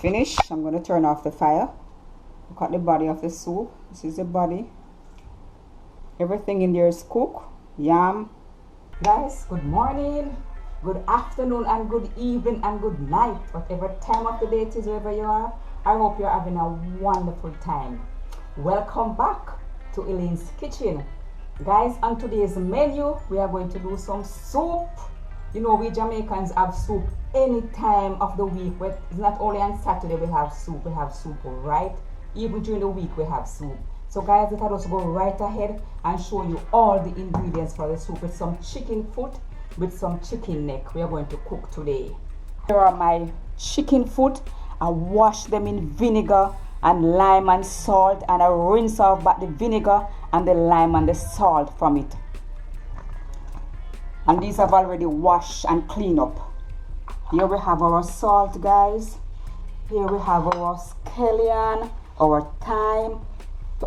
finished. I'm going to turn off the fire. Look at the body of the soup. This is the body. Everything in there is cooked. Yum. Guys, good morning, good afternoon, and good evening, and good night. Whatever time of the day it is, wherever you are, I hope you're having a wonderful time. Welcome back to Elaine's Kitchen. Guys, on today's menu, we are going to do some soup. You know, we Jamaicans have soup any time of the week. But it's not only on Saturday we have soup right? Even during the week we have soup. So guys, let us go right ahead and show you all the ingredients for the soup with some chicken foot, with some chicken neck we are going to cook today. Here are my chicken foot. I wash them in vinegar and lime and salt, and I rinse off back the vinegar and the lime and the salt from it. And these I've already washed and cleaned up. Here we have our salt, guys. Here we have our scallion, our thyme,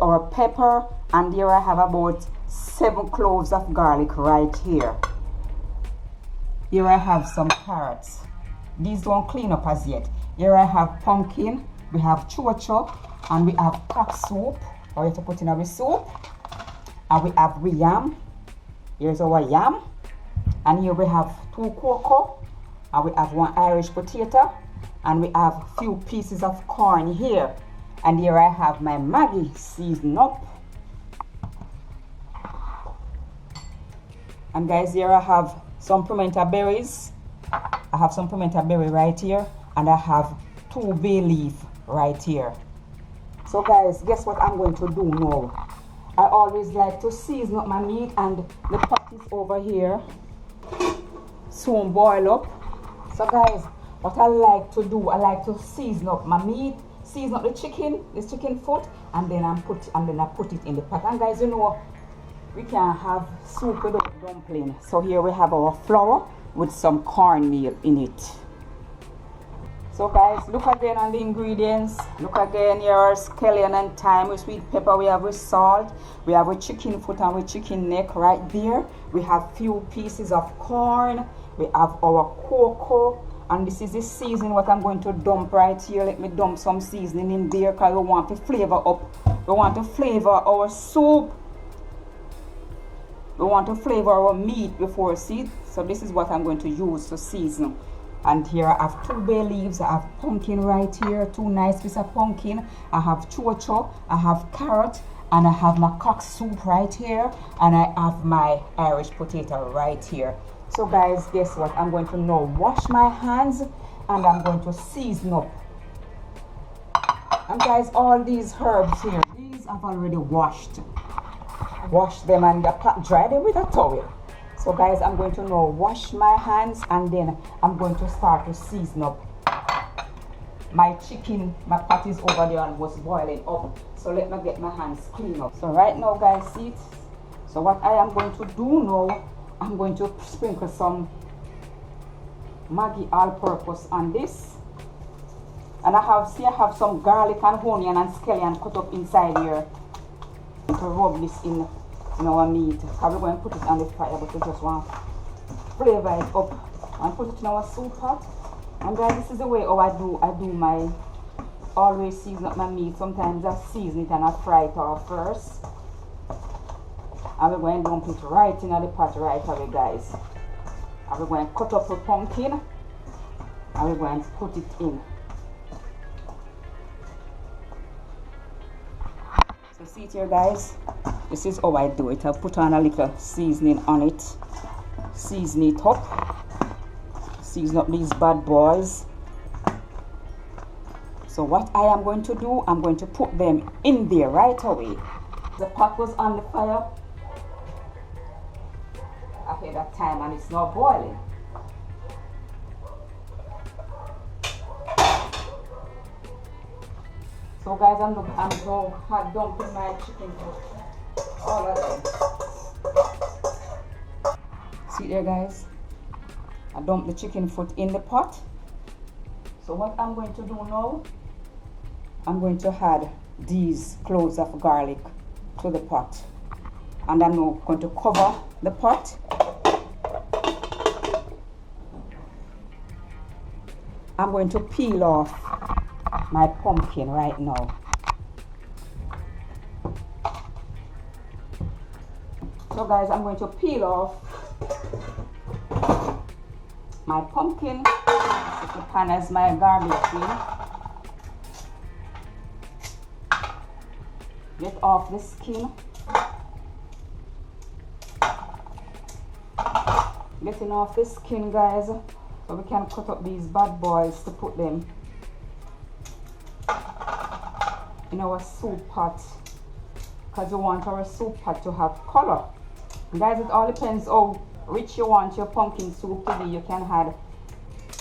our pepper, and here I have about 7 cloves of garlic right here. Here I have some carrots. These don't clean up as yet. Here I have pumpkin, we have chocho, and we have cock soup, or you have to put in our soup. And we have yam. Here's our yam. And here we have 2 cocoa, and we have 1 Irish potato, and we have a few pieces of corn here. And here I have my Maggi seasoned up. And guys, here I have some pimento berries. I have some pimento berry right here, and I have 2 bay leaf right here. So guys, guess what I'm going to do now? I always like to season up my meat, and the pot is over here. Soon boil up. So guys, what I like to do, I like to season up my meat, season up the chicken, this chicken foot, and then I put it in the pot. And guys, you know, we can have soup without dumpling. So here we have our flour with some cornmeal in it. So guys, look again on the ingredients. Look again, here are scallion and thyme with sweet pepper. We have with salt. We have with chicken foot and with chicken neck right there. We have few pieces of corn. We have our cocoa. And this is the seasoning what I'm going to dump right here. Let me dump some seasoning in there because we want to flavor up. We want to flavor our soup. We want to flavor our meat before see. So this is what I'm going to use to season. And here I have 2 bay leaves. I have pumpkin right here, 2 nice pieces of pumpkin. I have chocho, I have carrot, and I have my cock soup right here, and I have my Irish potato right here. So guys, guess what? I'm going to now wash my hands, and I'm going to season up. And guys, all these herbs here, these I've already washed. Wash them and dry them with a towel. So guys, I'm going to now wash my hands, and then I'm going to start to season up my chicken. My pot is over there and was boiling up. So let me get my hands clean up. So right now guys, see it? So what I am going to do now, I'm going to sprinkle some Maggi all-purpose on this. And I have some garlic and onion and scallion cut up inside here to rub this in our meat. We're going to put it on the fire, but we just want to flavor it up and put it in our soup pot. And guys, this is the way how I do my, always season up my meat. Sometimes I season it and I fry it off first. And we're going to dump it right in the pot right away, guys. And we're going to cut up the pumpkin, and we're going to put it in. So see it here, guys. This is how I do it. I'll put on a little seasoning on it. Season it up. Season up these bad boys. So what I am going to do, I'm going to put them in there right away. The pot was on the fire ahead of time, and it's now boiling. So guys, I'm dumping my chicken foot. All of them. See there, guys? I dump the chicken foot in the pot. So what I'm going to do now, I'm going to add these cloves of garlic to the pot. And I'm now going to cover the pot. I'm going to peel off my pumpkin right now. So guys, I'm going to peel off my pumpkin. Put the pan as my garbage bin. Get off the skin. Getting off the skin, guys, so we can cut up these bad boys to put them in our soup pot, because we want our soup pot to have color. Guys, it all depends how rich you want your pumpkin soup to be. You can add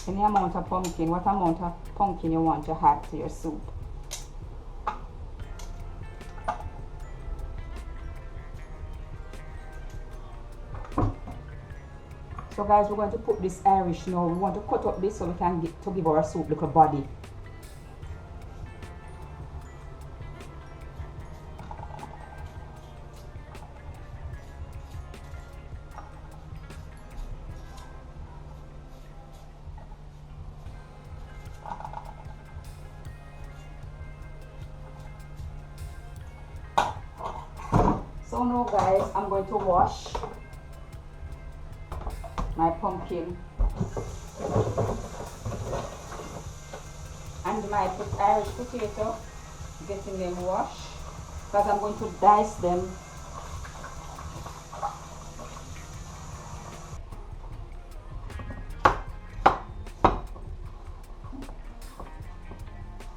any amount of pumpkin, what amount of pumpkin you want to add to your soup. So guys, we're going to put this Irish now. We want to cut up this so we can get to give our soup little body. So now guys, I'm going to wash my pumpkin and my Irish potato, getting them washed, because I'm going to dice them.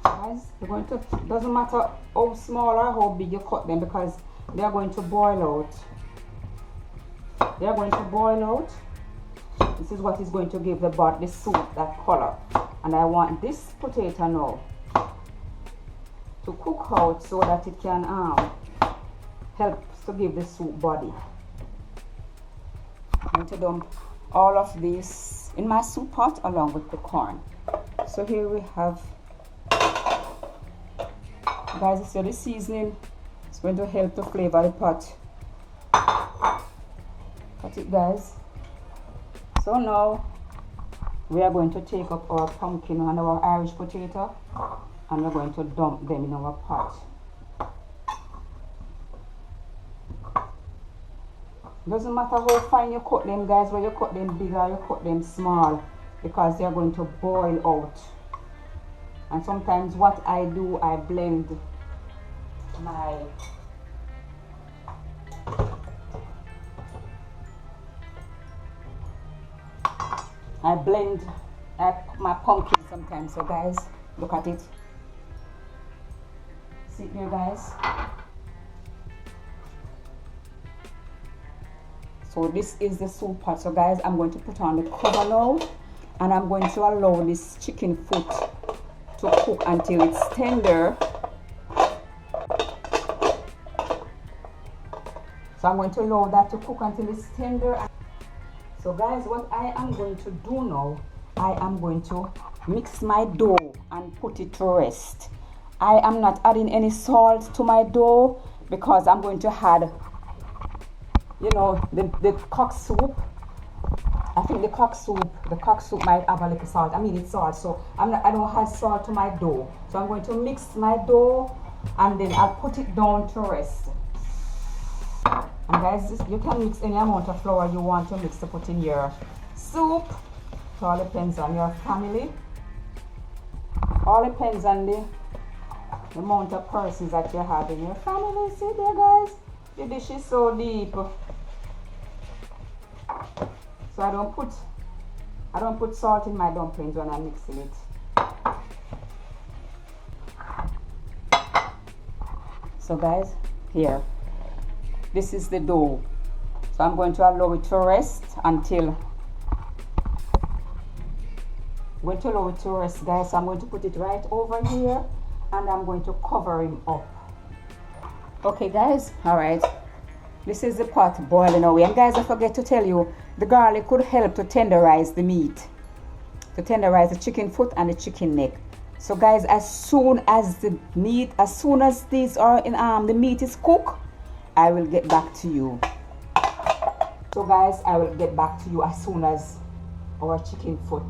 Guys, you're going to, doesn't matter how small or how big you cut them, because they are going to boil out. They are going to boil out. This is what is going to give the soup that color. And I want this potato now to cook out so that it can help to give the soup body. I'm going to dump all of this in my soup pot along with the corn. So here we have, guys, so the seasoning is going to help to flavor the pot. Got it, guys? So now we are going to take up our pumpkin and our Irish potato, and we're going to dump them in our pot. Doesn't matter how fine you cut them, guys, whether you cut them big or you cut them small, because they are going to boil out. And sometimes what I do, I blend my my pumpkin sometimes. So guys, look at it. See it there, guys. So this is the soup pot. So guys, I'm going to put on the cover now, and I'm going to allow this chicken foot to cook until it's tender. So I'm going to allow that to cook until it's tender. So guys, what I am going to do now, I am going to mix my dough and put it to rest. I am not adding any salt to my dough because I'm going to add, you know, the cock soup. I think the cock soup might have a little salt. I mean, it's salt, so I don't add salt to my dough. So I'm going to mix my dough and then I'll put it down to rest. And guys, you can mix any amount of flour you want to mix to put in your soup. It all depends on your family. All depends on the amount of persons that you have in your family. See there, guys? The dish is so deep. So I don't put salt in my dumplings when I'm mixing it. So guys, here. This is the dough. So I'm going to allow it to rest until guys. So I'm going to put it right over here and I'm going to cover him up. Okay guys, all right. This is the pot boiling away. And guys, I forget to tell you, the garlic could help to tenderize the meat, to tenderize the chicken foot and the chicken neck. So guys, as soon as these are in the meat is cooked, I will get back to you. So guys, I will get back to you as soon as our chicken foot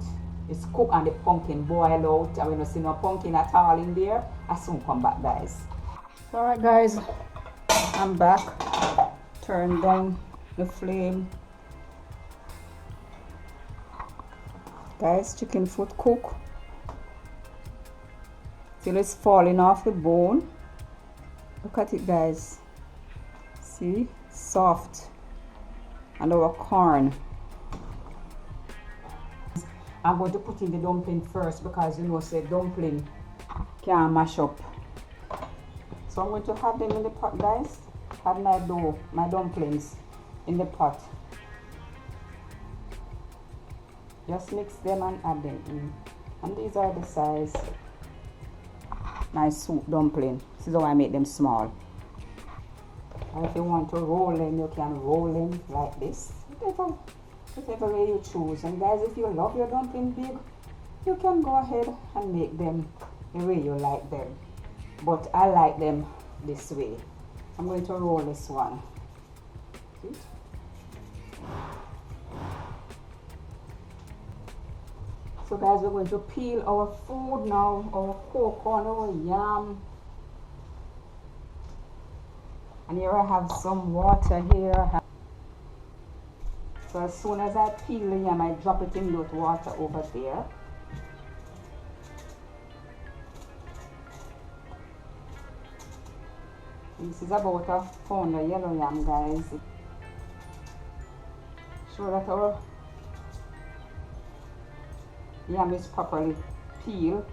it's cooked and the pumpkin boil out. I don't see no pumpkin at all in there. I soon come back, guys. Alright guys, I'm back. Turn down the flame. Guys, chicken foot cook till it's falling off the bone. Look at it, guys. See, soft. And our corn. I'm going to put in the dumpling first because you know, say dumpling can mash up. So I'm going to have them in the pot, guys. Have my dough, my dumplings in the pot. Just mix them and add them in. And these are the size. Nice soup dumpling. This is how I make them small. And if you want to roll them, you can roll them like this. Whatever way you choose. And guys, if you love your dumpling big, you can go ahead and make them the way you like them. But I like them this way. I'm going to roll this one. See? So guys, we're going to peel our food now, our cocoa and our yam. And here I have some water here. So as soon as I peel the yam, I drop it in that water over there. This is about a pound of yellow yam, guys. Show that our yam is properly peeled.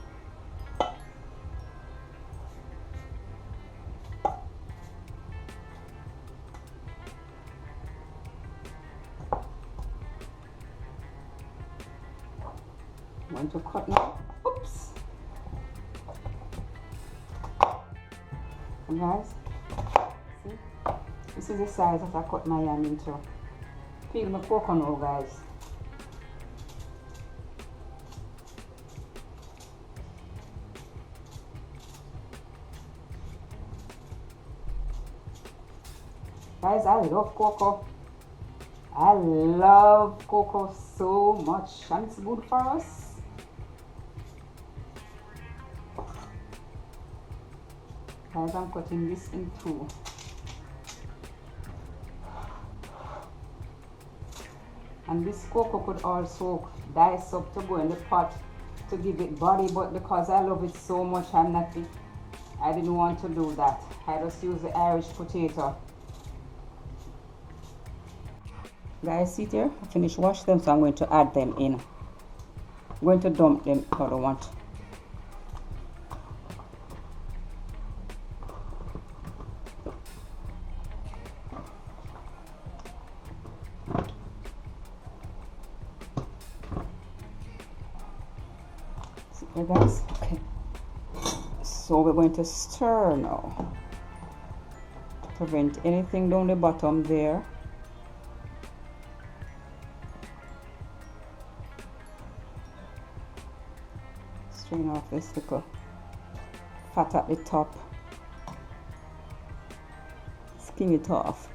I'm going to cut now. Oops. And guys, see, this is the size that I cut my yam into. Peel my coconut, guys. Guys, I love cocoa. I love cocoa so much, and it's good for us. Guys, I'm cutting this in two. And this cocoa could also dice up to go in the pot to give it body, but because I love it so much, I didn't want to do that. I just use the Irish potato. Guys, see there, I finished wash them, so I'm going to add them in. I'm going to dump them how I want. See there, guys? Okay. So we're going to stir now to prevent anything down the bottom there. Strain off this little fat at the top. Skim it off.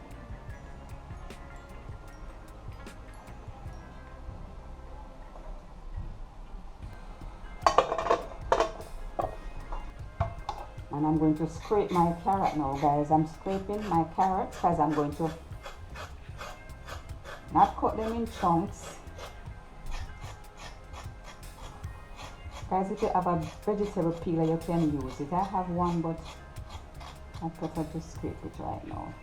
And I'm going to scrape my carrot now, guys. I'm scraping my carrots because I'm going to not cut them in chunks. Guys, if you have a vegetable peeler, you can use it. I have one, but I prefer to scrape it right now.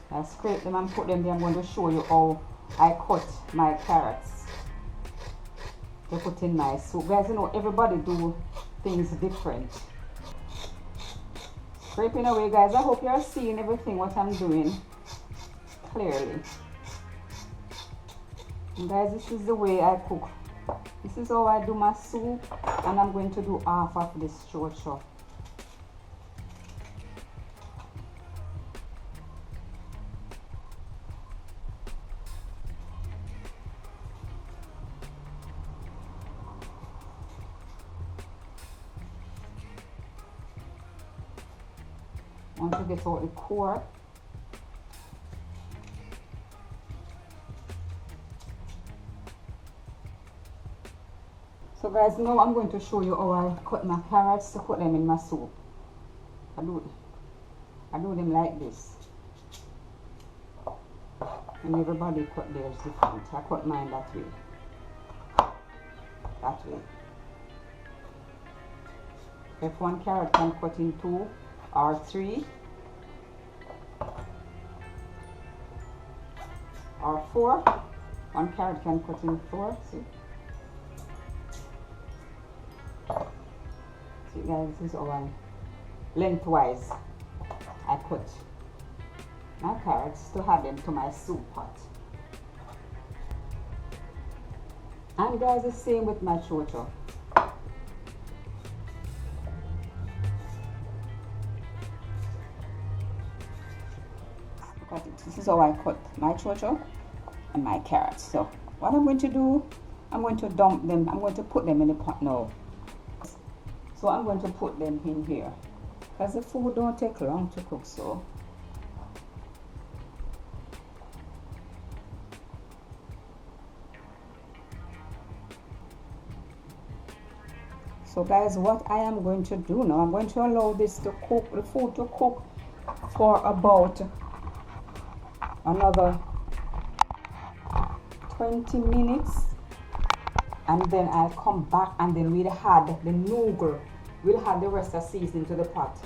I scrape them and put them there. I'm going to show you how I cut my carrots to put in my soup. Guys, you know, everybody do things different. Scraping away, guys. I hope you're seeing everything what I'm doing clearly. And guys, this is the way I cook. This is how I do my soup, and I'm going to do half of this structure. I want to get out the core. guys, now I'm going to show you how I cut my carrots to put them in my soup. I do them like this. And everybody cut theirs different. I cut mine that way. That way. If one carrot can cut in 2 or 3 or 4, one carrot can cut in 4. See? See guys, this is how I lengthwise I cut my carrots to add them to my soup pot. And guys, the same with my chocho. Look at it. This is how I cut my chocho and my carrots. So what I'm going to do, I'm going to dump them. I'm going to put them in the pot now. So I'm going to put them in here because the food don't take long to cook. So guys, what I am going to do now, I'm going to allow this to cook, the food to cook for about another 20 minutes, and then I'll come back and then we'll add the noodle. We'll add the rest of the seasoning to the pot.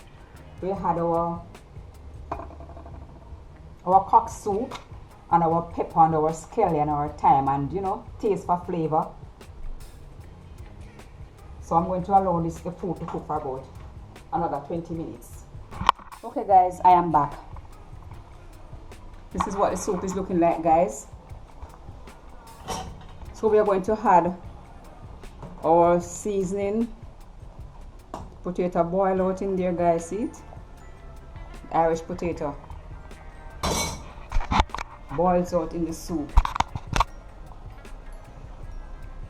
We'll add our cock soup and our pepper and our scallion and our thyme and taste for flavor. So I'm going to allow the food to cook for about another 20 minutes. Okay guys, I am back. This is what the soup is looking like, guys. So we are going to add our seasoning. Potato boil out in there, guys. See it? Irish potato boils out in the soup.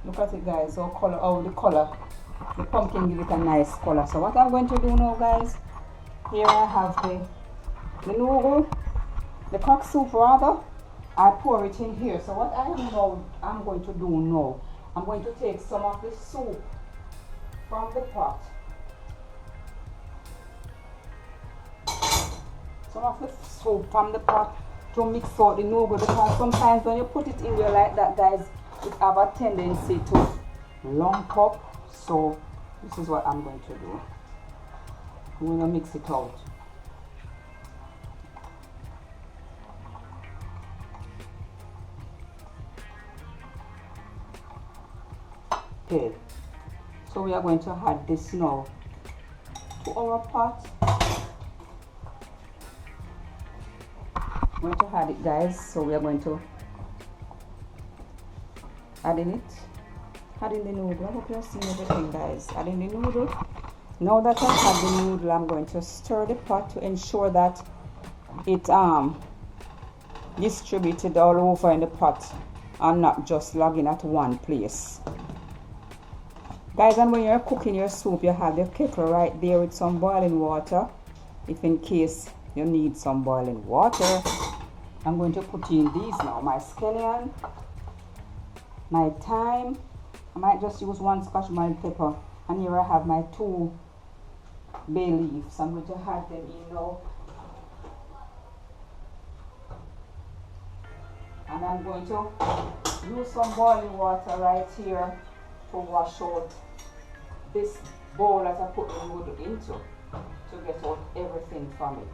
Look at it, guys. The pumpkin give it a nice color. So what I'm going to do now, guys, here I have the noodle, the cock soup rather. I pour it in here. So what I'm going to do now, I'm going to take some of the soup from the pot. Some of the soup from the pot to mix out the noodle, because sometimes when you put it in there like that, guys, it have a tendency to lump up. So this is what I'm going to do. I'm going to mix it out. Okay, so we are going to add this now to our pot. I'm going to add it, guys. So we are going to add in it. Adding the noodle. I hope you're seeing everything, guys. Adding the noodle. Now that I have the noodle, I'm going to stir the pot to ensure that it distributed all over in the pot and not just logging at one place. Guys, and when you're cooking your soup, you have the kettle right there with some boiling water. If in case you need some boiling water, I'm going to put in these now. My scallion, my thyme. I might just use 1 scotch bonnet pepper, and here I have my 2 bay leaves. I'm going to add them in now, and I'm going to use some boiling water right here to wash out this bowl that I put the noodle into to get out everything from it.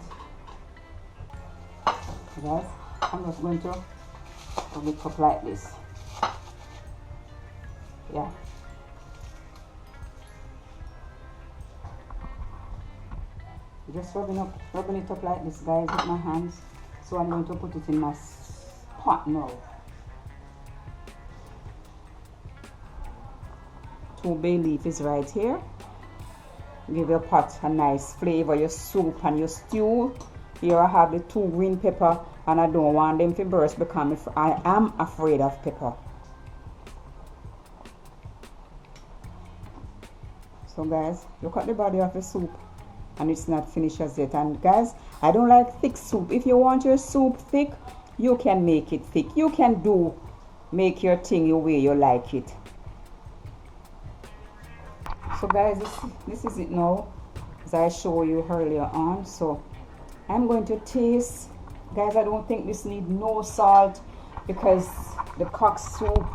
Guys, I'm just going to rub it up like this. Yeah. Just rubbing it up like this, guys, with my hands. So I'm going to put it in my pot now. 2 bay leaf is right here. Give your pot a nice flavor, your soup and your stew. Here I have the 2 green pepper, and I don't want them to burst because I am afraid of pepper. So guys, look at the body of the soup, and it's not finished as yet. And guys, I don't like thick soup. If you want your soup thick, you can make it thick. You can make your thing the way you like it. So guys, this is it now, as I show you earlier on. So I'm going to taste. Guys, I don't think this needs no salt, because the cock soup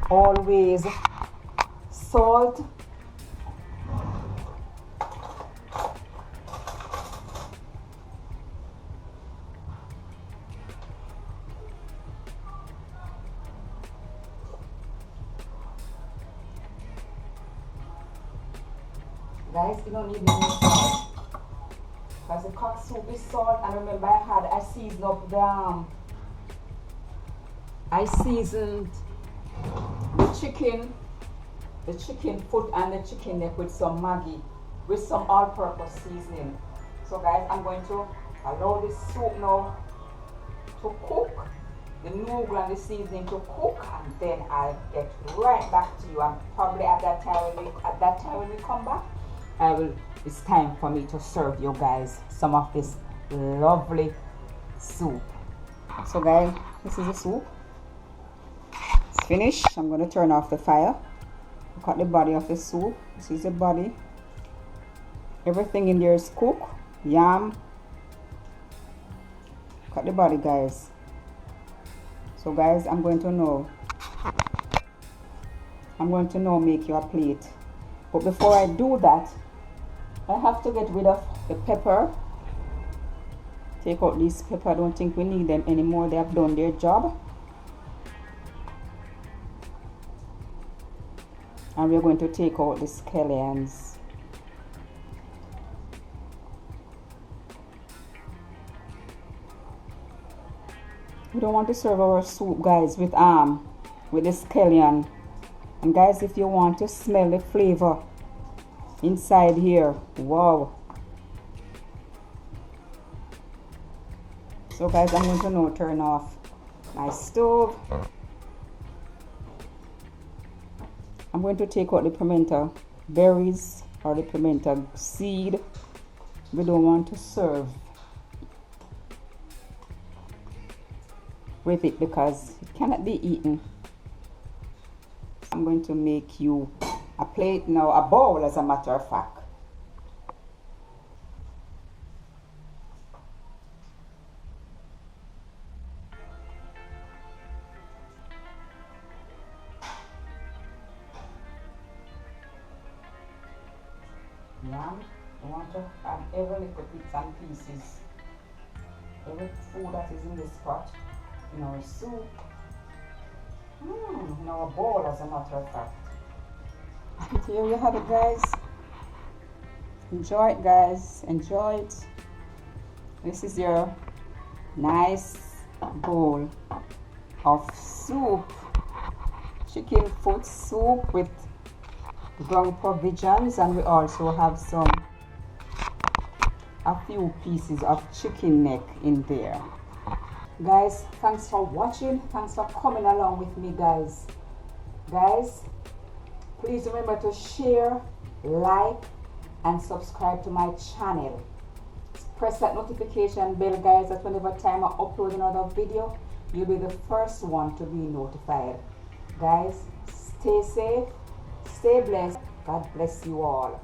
always salt. Guys, you don't need no salt, because the cock soup is salt. And remember, I seasoned up I seasoned the chicken foot and the chicken neck with some Maggi, with some all-purpose seasoning. So guys, I'm going to allow this soup now to cook, the noodle and the seasoning to cook, and then I'll get right back to you. And probably at that time when we come back, it's time for me to serve you guys some of this lovely soup. So guys, this is the soup. It's finished. I'm going to turn off the fire. Look at the body of the soup. This is the body. Everything in there is cooked. Yam. Look at the body, guys. So guys, I'm going to now make you a plate. But before I do that, I have to get rid of the pepper. Take out these pepper. I don't think we need them anymore. They have done their job. And we're going to take out the scallions. We don't want to serve our soup, guys, with the scallion. And guys, if you want to smell the flavor inside here, wow. So guys, I'm going to now turn off my stove. I'm going to take out the pimento berries or the pimento seed. We don't want to serve with it because it cannot be eaten. I'm going to make you a plate now, a bowl as a matter of fact. Yam, I want to add every little bits and pieces, every food that is in this pot, in our soup, in our bowl as a matter of fact. Here you have it, guys. Enjoy it, guys. Enjoy it. This is your nice bowl of soup, chicken foot soup with ground provisions, and we also have a few pieces of chicken neck in there. Guys, thanks for watching. Thanks for coming along with me, guys. Please remember to share, like, and subscribe to my channel. Press that notification bell, guys, that whenever time I upload another video, you'll be the first one to be notified. Guys, stay safe, stay blessed. God bless you all.